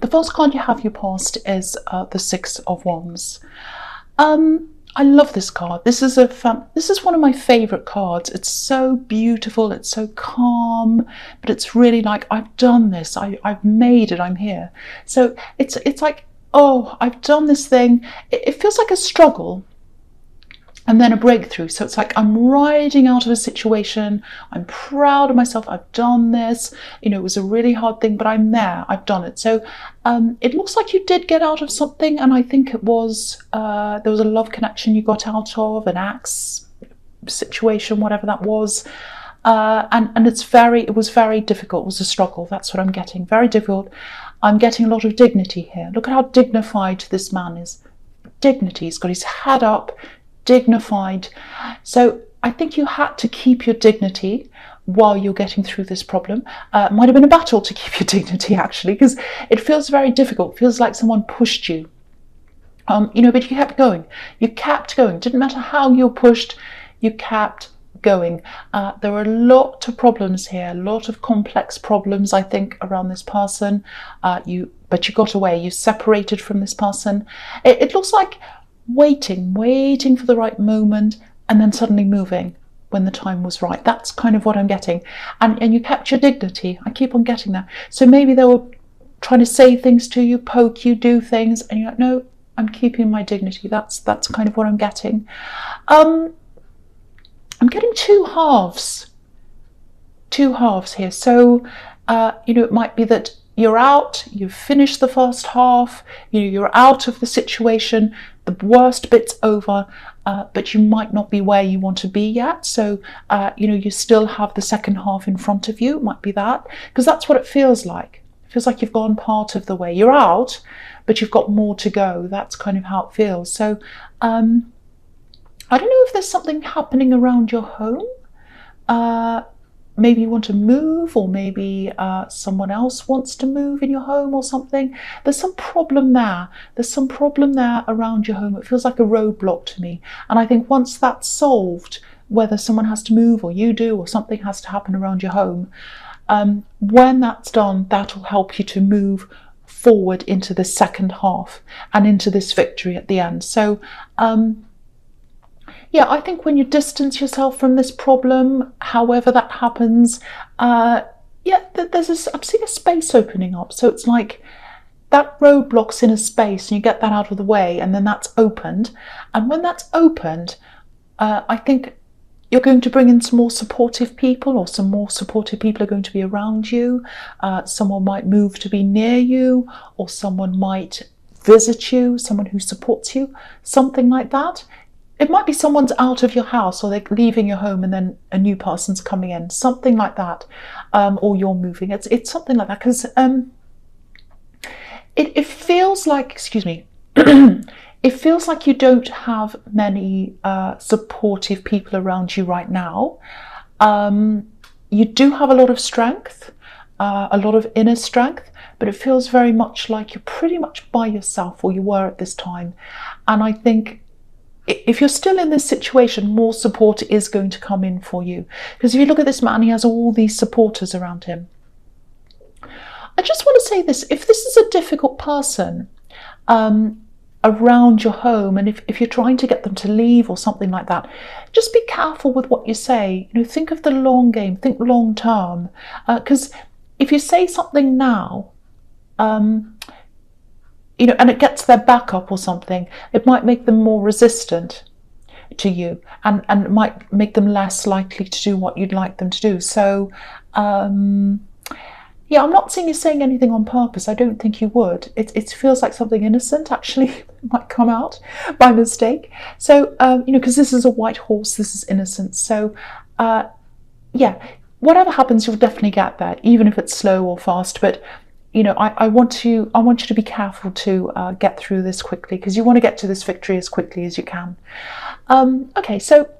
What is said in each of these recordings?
The first card you have your past is the Six of Wands. I love this card. This is one of my favorite cards. It's so beautiful, it's so calm, but it's really like, I've done this, I've made it, I'm here. So it's like, oh, I've done this thing. It feels like a struggle and then a breakthrough. So it's like, I'm riding out of a situation, I'm proud of myself, I've done this, you know, it was a really hard thing, but I'm there, I've done it. So it looks like you did get out of something, and I think it was, there was a love connection you got out of, an ex situation, whatever that was. And it was very difficult, it was a struggle, that's what I'm getting, very difficult. I'm getting a lot of dignity here. Look at how dignified this man is. Dignity, he's got his head up, dignified. So I think you had to keep your dignity while you're getting through this problem. It might have been a battle to keep your dignity, actually, because it feels very difficult. It feels like someone pushed you. You know, but you kept going. You kept going. Didn't matter how you were pushed, you kept going. There were a lot of problems here, a lot of complex problems, I think, around this person. But you got away. You separated from this person. It looks like waiting for the right moment, and then suddenly moving when the time was right. That's kind of what I'm getting. And you kept your dignity. I keep on getting that. So maybe they were trying to say things to you, poke you, do things, and you're like, no, I'm keeping my dignity. That's kind of what I'm getting. I'm getting two halves here. So you know, it might be that you're out, you've finished the first half, you know, you're out of the situation, the worst bit's over, but you might not be where you want to be yet. So, you know, you still have the second half in front of you. It might be that, because that's what it feels like. It feels like you've gone part of the way. You're out, but you've got more to go. That's kind of how it feels. So, I don't know if there's something happening around your home. Maybe you want to move, or maybe someone else wants to move in your home or something. There's some problem there. There's some problem there around your home. It feels like a roadblock to me. And I think once that's solved, whether someone has to move or you do, or something has to happen around your home, when that's done, that'll help you to move forward into the second half and into this victory at the end. So, yeah, I think when you distance yourself from this problem, however that happens, yeah, I'm seeing a space opening up. So it's like that roadblock's in a space, and you get that out of the way, and then that's opened. And when that's opened, I think you're going to bring in some more supportive people, or some more supportive people are going to be around you. Someone might move to be near you, or someone might visit you, someone who supports you, something like that. It might be someone's out of your house, or they're leaving your home and then a new person's coming in, something like that, or you're moving. It's something like that, because it feels like, excuse me, it feels like you don't have many supportive people around you right now. You do have a lot of strength, a lot of inner strength, but it feels very much like you're pretty much by yourself, or you were at this time. And I think if you're still in this situation, more support is going to come in for you. Because if you look at this man, he has all these supporters around him. I just want to say this, if this is a difficult person around your home, and if you're trying to get them to leave or something like that, just be careful with what you say. You know, think of the long game, think long term. Because if you say something now, you know, and it gets their back up or something, it might make them more resistant to you, and it might make them less likely to do what you'd like them to do. So, yeah, I'm not seeing you saying anything on purpose. I don't think you would. It feels like something innocent, actually, might come out by mistake. So, you know, because this is a white horse, this is innocent. So, yeah, whatever happens, you'll definitely get there, even if it's slow or fast. But you know, I want you to be careful to get through this quickly, because you want to get to this victory as quickly as you can. Okay, so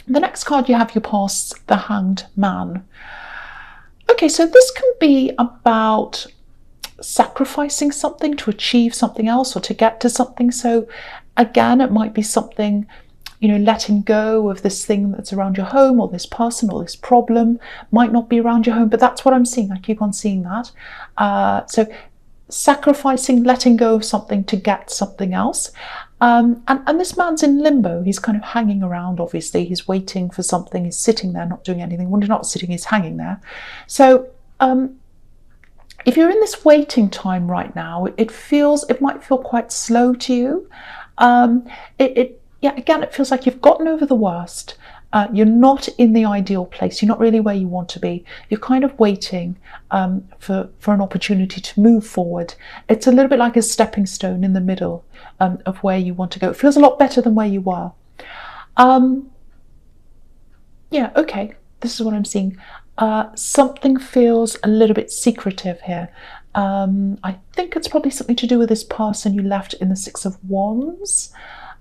the next card you have your past, the Hanged Man. Okay, so this can be about sacrificing something to achieve something else, or to get to something. So again, it might be something, you know, letting go of this thing that's around your home, or this person, or this problem. Might not be around your home, but that's what I'm seeing. I keep on seeing that. So sacrificing, letting go of something to get something else. And this man's in limbo. He's kind of hanging around, obviously. He's waiting for something. He's sitting there, not doing anything. When he's not sitting, he's hanging there. So if you're in this waiting time right now, it might feel quite slow to you. Again, it feels like you've gotten over the worst. You're not in the ideal place. You're not really where you want to be. You're kind of waiting for an opportunity to move forward. It's a little bit like a stepping stone in the middle of where you want to go. It feels a lot better than where you were. Okay, this is what I'm seeing. Something feels a little bit secretive here. I think it's probably something to do with this person you left in the Six of Wands.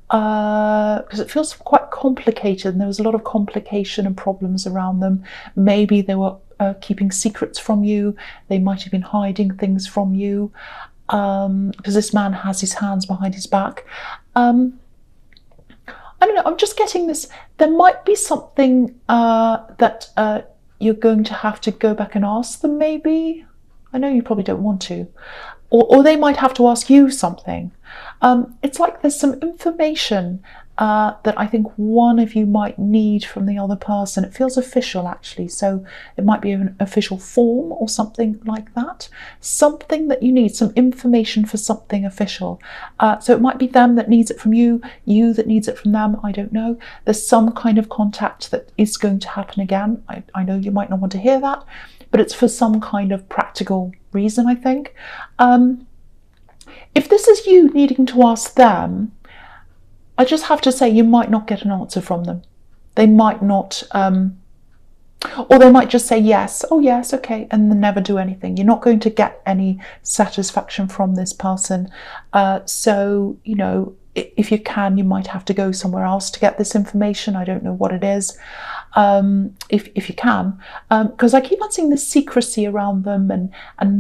Because it feels quite complicated, and there was a lot of complication and problems around them. Maybe they were keeping secrets from you. They might have been hiding things from you, because this man has his hands behind his back. I don't know, I'm just getting this. There might be something that you're going to have to go back and ask them, maybe. I know you probably don't want to. Or they might have to ask you something. It's like there's some information that I think one of you might need from the other person. It feels official, actually, so it might be an official form or something like that. Something that you need, some information for something official. So it might be them that needs it from you, you that needs it from them, I don't know. There's some kind of contact that is going to happen again. I know you might not want to hear that, but it's for some kind of practical reason, I think. If this is you needing to ask them, I just have to say you might not get an answer from them. They might not, or they might just say yes, oh yes, okay, and then never do anything. You're not going to get any satisfaction from this person. So, you know, if you can, you might have to go somewhere else to get this information. I don't know what it is. If you can, because I keep on seeing this secrecy around them and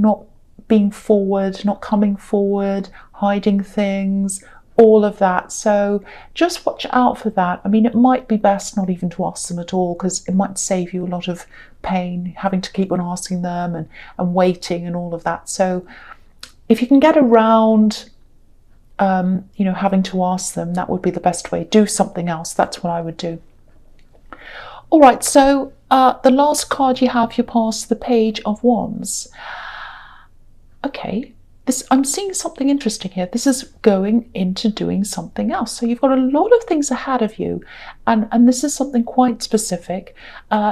not being forward, not coming forward, hiding things, all of that. So just watch out for that. I mean, it might be best not even to ask them at all, because it might save you a lot of pain having to keep on asking them and waiting and all of that. So if you can get around having to ask them, that would be the best way. Do something else. That's what I would do. All right, so the last card you have, you pass the Page of Wands. Okay, I'm seeing something interesting here. This is going into doing something else. So you've got a lot of things ahead of you, and this is something quite specific.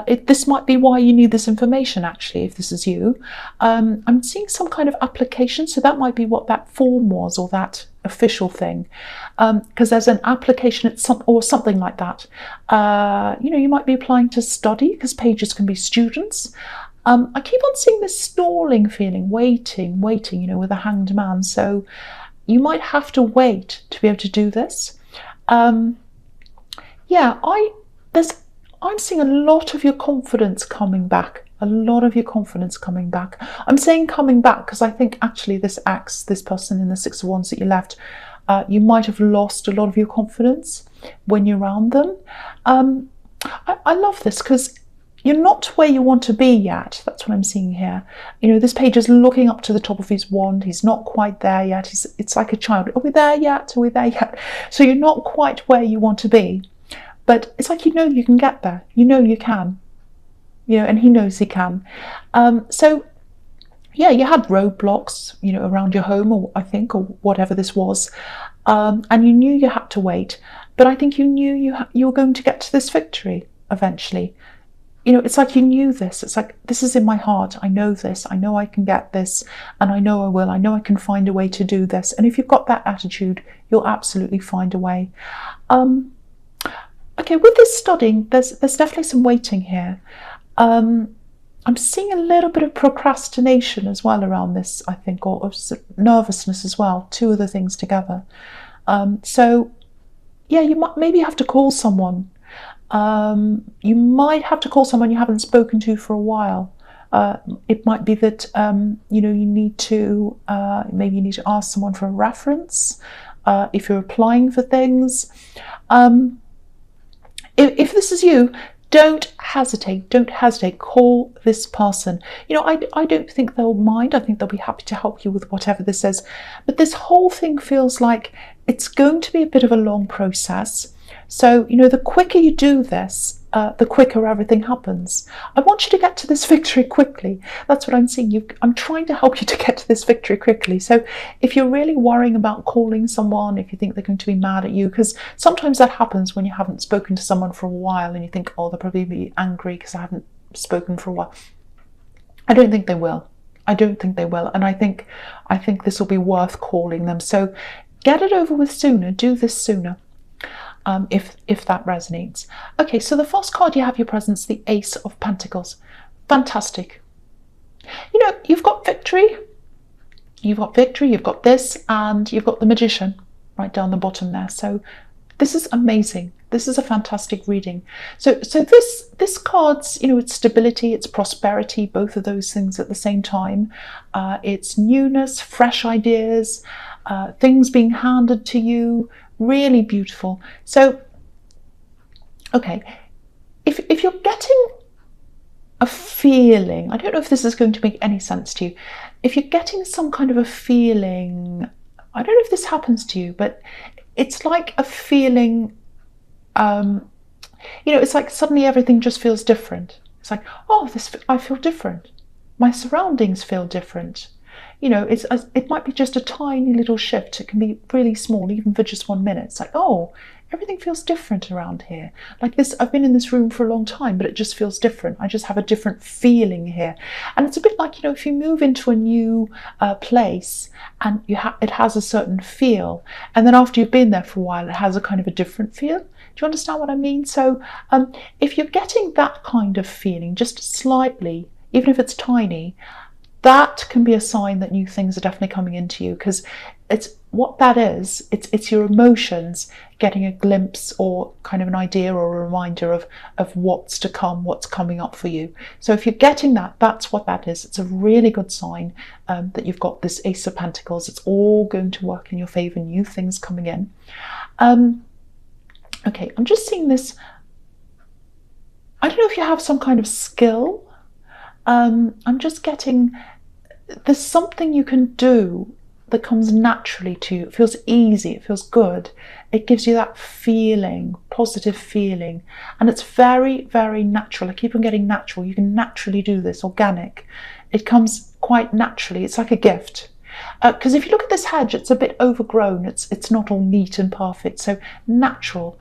This might be why you need this information, actually, if this is you. I'm seeing some kind of application, so that might be what that form was, or that official thing, because there's an application or something like that. You might be applying to study, because pages can be students. I keep on seeing this stalling feeling, waiting, with a hanged man. So you might have to wait to be able to do this. I'm seeing a lot of your confidence coming back. I'm saying coming back because I think actually this person in the Six of Wands that you left, you might have lost a lot of your confidence when you're around them. I love this because you're not where you want to be yet. That's what I'm seeing here. This page is looking up to the top of his wand. He's not quite there yet. It's like a child. Are we there yet? Are we there yet? So you're not quite where you want to be. But it's like you can get there. You can. And he knows he can. So you had roadblocks, around your home, or whatever this was. And you knew you had to wait. But I think you knew you were going to get to this victory eventually. It's like you knew this. It's like, this is in my heart. I know this. I know I can get this. And I know I will. I know I can find a way to do this. And if you've got that attitude, you'll absolutely find a way. Okay, with this studying, there's definitely some waiting here. I'm seeing a little bit of procrastination as well around this, I think, or nervousness as well. Two of the things together. You might maybe have to call someone. You might have to call someone you haven't spoken to for a while. It might be that you need to maybe you need to ask someone for a reference if you're applying for things. If this is you, don't hesitate, call this person. You know, I don't think they'll mind. I think they'll be happy to help you with whatever this is. But this whole thing feels like it's going to be a bit of a long process. So, you know, the quicker you do this, the quicker everything happens. I want you to get to this victory quickly. That's what I'm seeing. I'm trying to help you to get to this victory quickly. So if you're really worrying about calling someone, if you think they're going to be mad at you, because sometimes that happens when you haven't spoken to someone for a while and you think, oh, they'll probably be angry because I haven't spoken for a while. I don't think they will. I don't think they will. And I think this will be worth calling them. So get it over with sooner. Do this sooner. If that resonates. Okay, so the first card you have your presence, the Ace of Pentacles. Fantastic. You know, you've got victory. You've got victory, you've got this, and you've got the Magician right down the bottom there. So this is amazing. This is a fantastic reading. So this card's, you know, it's stability, it's prosperity, both of those things at the same time. It's newness, fresh ideas, things being handed to you. Really beautiful. So, okay, if you're getting a feeling, I don't know if this is going to make any sense to you, if you're getting some kind of a feeling, I don't know if this happens to you, but it's like a feeling, you know, it's like suddenly everything just feels different. It's like, oh, I feel different. My surroundings feel different. You know, it might be just a tiny little shift. It can be really small, even for just 1 minute. It's like, oh, everything feels different around here. Like this, I've been in this room for a long time, but it just feels different. I just have a different feeling here. And it's a bit like, you know, if you move into a new place and it has a certain feel, and then after you've been there for a while, it has a kind of a different feel. Do you understand what I mean? So if you're getting that kind of feeling, just slightly, even if it's tiny, that can be a sign that new things are definitely coming into you, because it's what that is. It's your emotions getting a glimpse or kind of an idea or a reminder of what's to come, what's coming up for you. So if you're getting that, that's what that is. It's a really good sign that you've got this Ace of Pentacles. It's all going to work in your favor, new things coming in. Okay, I'm just seeing this. I don't know if you have some kind of skill. I'm just getting, there's something you can do that comes naturally to you. It feels easy, it feels good. It gives you that feeling, positive feeling. And it's very, very natural. I keep on getting natural. You can naturally do this, organic. It comes quite naturally. It's like a gift. Because if you look at this hedge, it's a bit overgrown. It's not all neat and perfect. So natural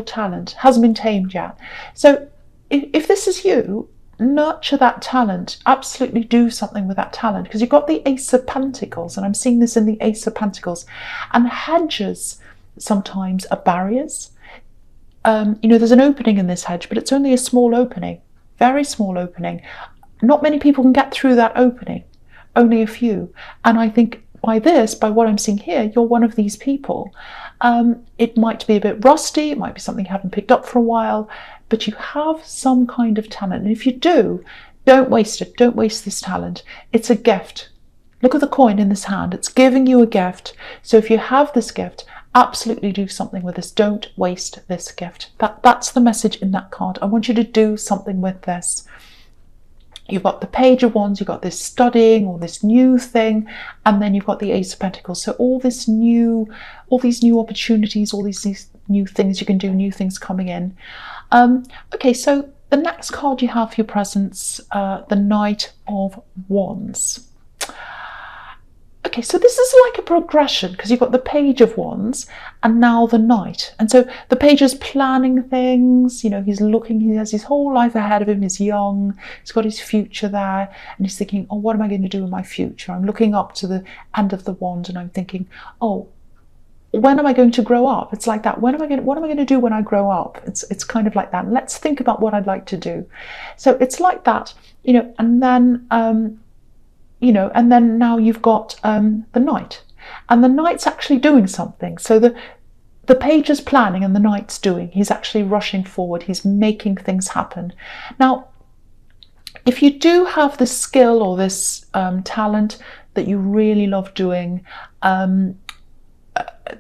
talent hasn't been tamed yet. So if this is you, nurture that talent. Absolutely do something with that talent, because you've got the Ace of Pentacles, and I'm seeing this in the Ace of Pentacles. And hedges sometimes are barriers. You know, there's an opening in this hedge, but it's only a small opening, very small opening. Not many people can get through that opening, only a few. And I think by what I'm seeing here, you're one of these people. It might be a bit rusty, it might be something you haven't picked up for a while, but you have some kind of talent. And if you do, don't waste it. Don't waste this talent. It's a gift. Look at the coin in this hand. It's giving you a gift. So if you have this gift, absolutely do something with this. Don't waste this gift. That's the message in that card. I want you to do something with this. You've got the Page of Wands, you've got this studying or this new thing, and then you've got the Ace of Pentacles. So all these new opportunities, all these new things you can do, new things coming in. Okay, so the next card you have for your presence, the Knight of Wands. Okay, so this is like a progression, because you've got the Page of Wands and now the Knight. And so the Page is planning things, you know, he's looking, he has his whole life ahead of him, he's young, he's got his future there, and he's thinking, oh, what am I going to do in my future? I'm looking up to the end of the wand and I'm thinking, oh, when am I going to grow up? It's like that. What am I going to do when I grow up? It's kind of like that. Let's think about what I'd like to do. So it's like that, you know, and then you know, and then now you've got the Knight, and the Knight's actually doing something. So the Page is planning and the Knight's doing. He's actually rushing forward. He's making things happen. Now, if you do have this skill or this talent that you really love doing,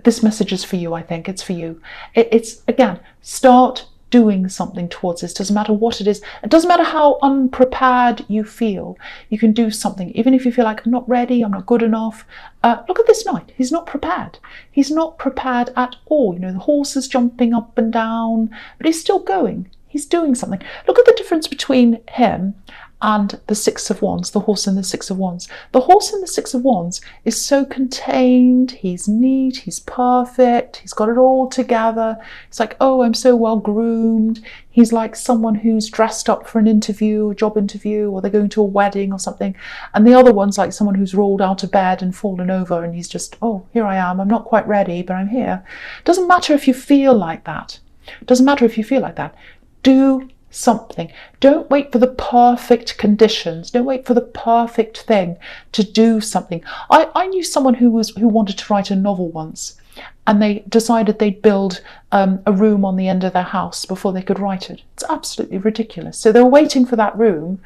this message is for you. I think it's for you. It's again, start doing something towards this. Doesn't matter what it is. It doesn't matter how unprepared you feel. You can do something. Even if you feel like, I'm not ready, I'm not good enough. Look at this knight. He's not prepared. He's not prepared at all. You know, the horse is jumping up and down, but he's still going. He's doing something. Look at the difference between him and the Six of Wands, the horse in the Six of Wands. The horse in the Six of Wands is so contained, he's neat, he's perfect, he's got it all together. It's like, oh, I'm so well groomed. He's like someone who's dressed up for an interview, a job interview, or they're going to a wedding or something. And the other one's like someone who's rolled out of bed and fallen over, and he's just, oh, here I am. I'm not quite ready, but I'm here. Doesn't matter if you feel like that. Doesn't matter if you feel like that. Do something. Don't wait for the perfect conditions. Don't wait for the perfect thing to do something. I knew someone who wanted to write a novel once, and they decided they'd build a room on the end of their house before they could write it. It's absolutely ridiculous. So they were waiting for that room,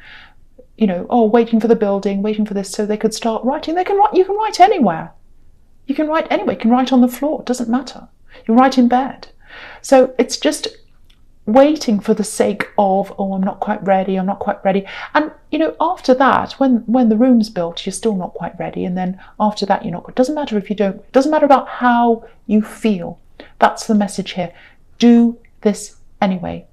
you know, waiting for the building, waiting for this so they could start writing. They can write. You can write anywhere. You can write anywhere. You can write on the floor. It doesn't matter. You write in bed. So it's just waiting for the sake of, oh, I'm not quite ready, I'm not quite ready. And, you know, after that, when the room's built, you're still not quite ready. And then after that, you're not. It doesn't matter if you don't. It doesn't matter about how you feel. That's the message here. Do this anyway.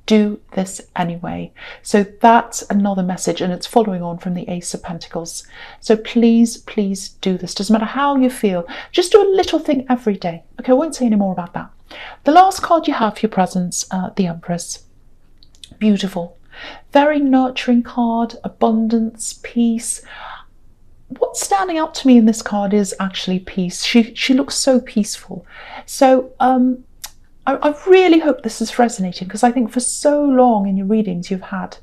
Do this anyway. So that's another message, and it's following on from the Ace of Pentacles. So please, please do this. Doesn't matter how you feel. Just do a little thing every day. Okay, I won't say any more about that. The last card you have for your presents, the Empress. Beautiful. Very nurturing card, abundance, peace. What's standing out to me in this card is actually peace. She looks so peaceful. So I really hope this is resonating, because I think for so long in your readings you've had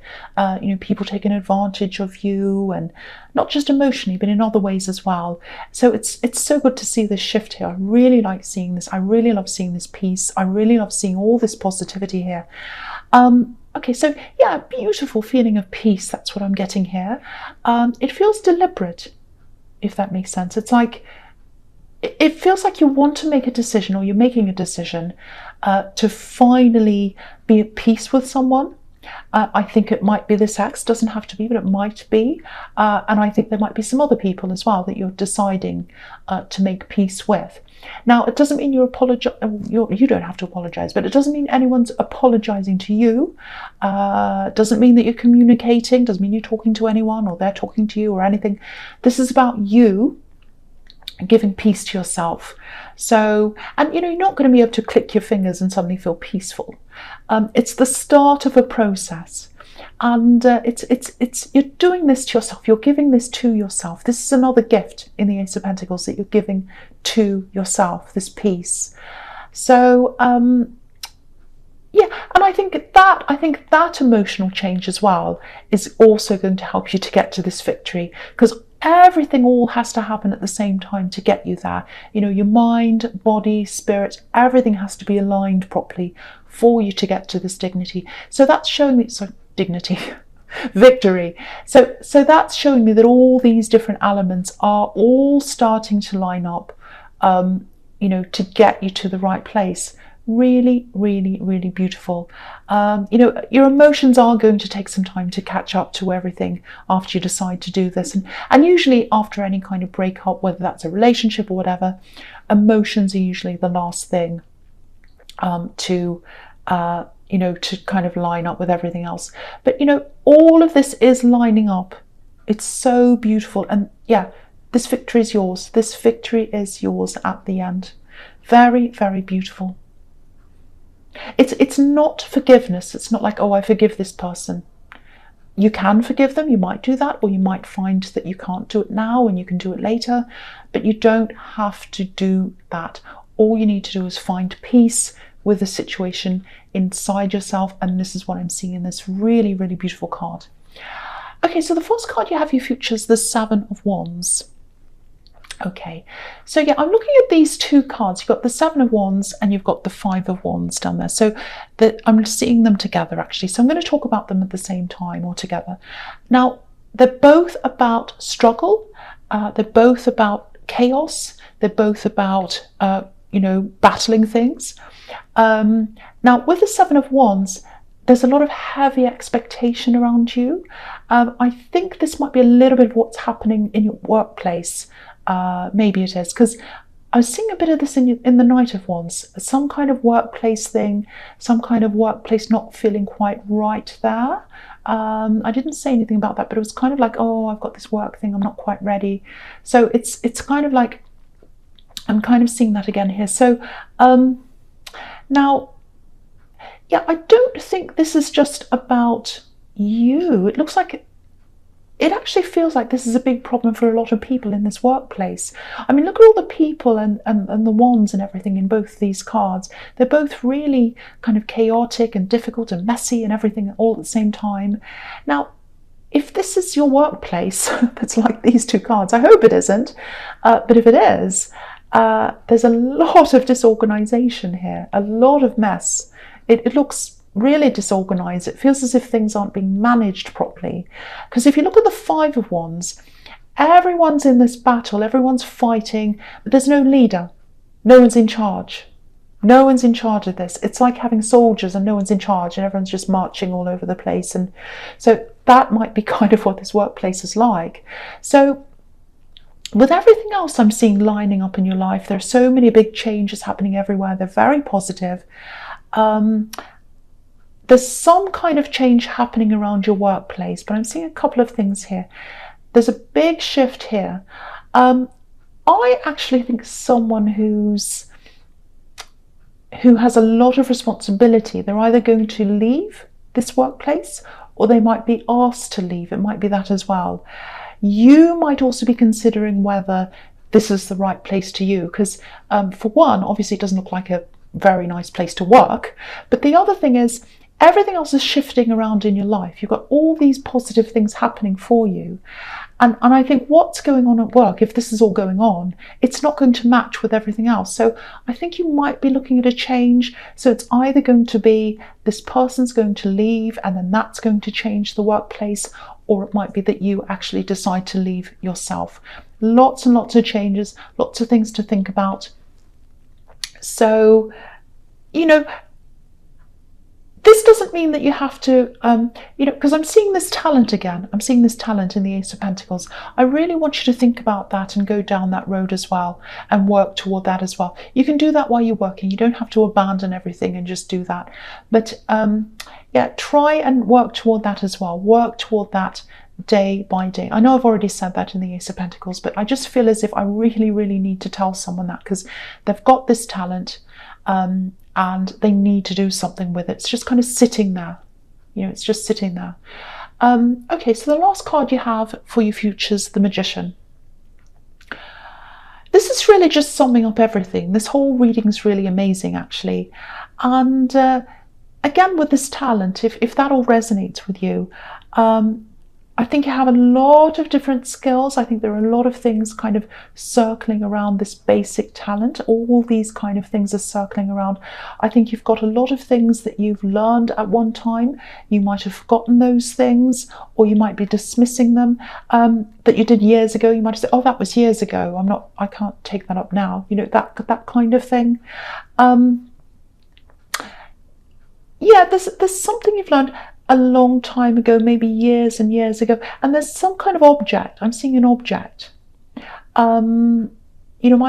you know, people taking advantage of you, and not just emotionally but in other ways as well. So it's so good to see this shift here. I really like seeing this. I really love seeing this peace. I really love seeing all this positivity here. Okay, so yeah, beautiful feeling of peace. That's what I'm getting here. It feels deliberate, if that makes sense. It's like, it feels like you want to make a decision, or you're making a decision to finally be at peace with someone. I think it might be this ex, doesn't have to be, but it might be. And I think there might be some other people as well that you're deciding to make peace with. Now, it doesn't mean you don't have to apologize, but it doesn't mean anyone's apologizing to you. Doesn't mean that you're communicating, doesn't mean you're talking to anyone or they're talking to you or anything. This is about you giving peace to yourself. So, and you know, you're not going to be able to click your fingers and suddenly feel peaceful. It's the start of a process, and you're doing this to yourself. You're giving this to yourself. This is another gift in the Ace of Pentacles that you're giving to yourself, this peace. So yeah, and I think that emotional change as well is also going to help you to get to this victory, because everything all has to happen at the same time to get you there. You know, your mind, body, spirit, everything has to be aligned properly for you to get to this dignity. So that's showing me, dignity, victory. So that's showing me that all these different elements are all starting to line up, you know, to get you to the right place. Really, really, really beautiful. You know, your emotions are going to take some time to catch up to everything after you decide to do this. And usually after any kind of breakup, whether that's a relationship or whatever, emotions are usually the last thing to you know, to kind of line up with everything else. But, you know, all of this is lining up. It's so beautiful. And yeah, this victory is yours. This victory is yours at the end. Very, very beautiful. It's not forgiveness. It's not like, oh, I forgive this person. You can forgive them. You might do that, or you might find that you can't do it now and you can do it later, but you don't have to do that. All you need to do is find peace with the situation inside yourself, and this is what I'm seeing in this really, really beautiful card. Okay, so the first card you have for your future is the Seven of Wands. Okay, so yeah, I'm looking at these two cards. You've got the Seven of Wands and you've got the Five of Wands down there. So I'm seeing them together actually. So I'm going to talk about them at the same time or together. Now, they're both about struggle. They're both about chaos. They're both about battling things. Now, with the Seven of Wands, there's a lot of heavy expectation around you. I think this might be a little bit of what's happening in your workplace. Maybe it is, because I was seeing a bit of this in the Knight of Wands. Some kind of workplace thing, some kind of workplace not feeling quite right there. I didn't say anything about that, but it was kind of like, oh, I've got this work thing, I'm not quite ready. So it's kind of like, I'm kind of seeing that again here. So now, yeah, I don't think this is just about you. It looks like it actually feels like this is a big problem for a lot of people in this workplace. I mean, look at all the people and the wands and everything in both these cards. They're both really kind of chaotic and difficult and messy and everything all at the same time. Now, if this is your workplace that's like these two cards, I hope it isn't, but if it is, there's a lot of disorganization here, a lot of mess. It looks really disorganized. It feels as if things aren't being managed properly. Because if you look at the Five of Wands, everyone's in this battle, everyone's fighting, but there's no leader. No one's in charge. No one's in charge of this. It's like having soldiers and no one's in charge and everyone's just marching all over the place. And so that might be kind of what this workplace is like. So with everything else I'm seeing lining up in your life, there are so many big changes happening everywhere. They're very positive. There's some kind of change happening around your workplace, but I'm seeing a couple of things here. There's a big shift here. I actually think someone who has a lot of responsibility, they're either going to leave this workplace or they might be asked to leave. It might be that as well. You might also be considering whether this is the right place to you, because for one, obviously it doesn't look like a very nice place to work, but the other thing is everything else is shifting around in your life. You've got all these positive things happening for you, and I think what's going on at work, if this is all going on, it's not going to match with everything else. So I think you might be looking at a change. So it's either going to be this person's going to leave and then that's going to change the workplace, or it might be that you actually decide to leave yourself. Lots and lots of changes, lots of things to think about. So, this doesn't mean that you have to, because I'm seeing this talent again. I'm seeing this talent in the Ace of Pentacles. I really want you to think about that and go down that road as well and work toward that as well. You can do that while you're working. You don't have to abandon everything and just do that. But yeah, try and work toward that as well. Work toward that day by day. I know I've already said that in the Ace of Pentacles, but I just feel as if I really, really need to tell someone that, because they've got this talent. And they need to do something with it. It's just kind of sitting there. It's just sitting there. Okay, so the last card you have for your futures, the Magician. This is really just summing up everything. This whole reading is really amazing, actually. And again, with this talent, if that all resonates with you, I think you have a lot of different skills. I think there are a lot of things kind of circling around this basic talent. All these kind of things are circling around. I think you've got a lot of things that you've learned at one time. You might have forgotten those things, or you might be dismissing them that you did years ago. You might have said, oh, that was years ago. I can't take that up now. That kind of thing. Yeah, there's something you've learned a long time ago, maybe years and years ago, and there's some kind of object. I'm seeing an object. Might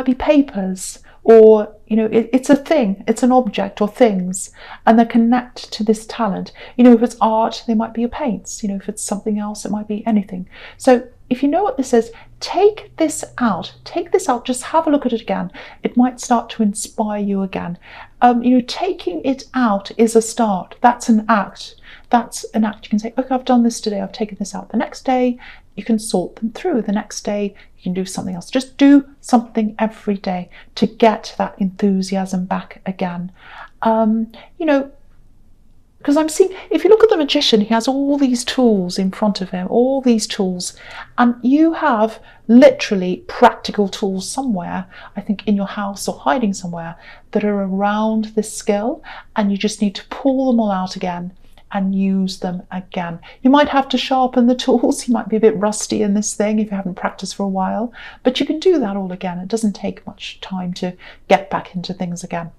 be papers, or it's a thing. It's an object or things, and they connect to this talent. If it's art, they might be your paints. If it's something else, it might be anything. So if you know what this is, take this out. Take this out. Just have a look at it again. It might start to inspire you again. Taking it out is a start. That's an act. That's an act. You can say, okay, I've done this today. I've taken this out. The next day, you can sort them through. The next day, you can do something else. Just do something every day to get that enthusiasm back again. Because I'm seeing, if you look at the Magician, he has all these tools in front of him, all these tools, and you have literally practical tools somewhere, I think in your house or hiding somewhere, that are around this skill, and you just need to pull them all out again and use them again. You might have to sharpen the tools. You might be a bit rusty in this thing if you haven't practiced for a while, but you can do that all again. It doesn't take much time to get back into things again.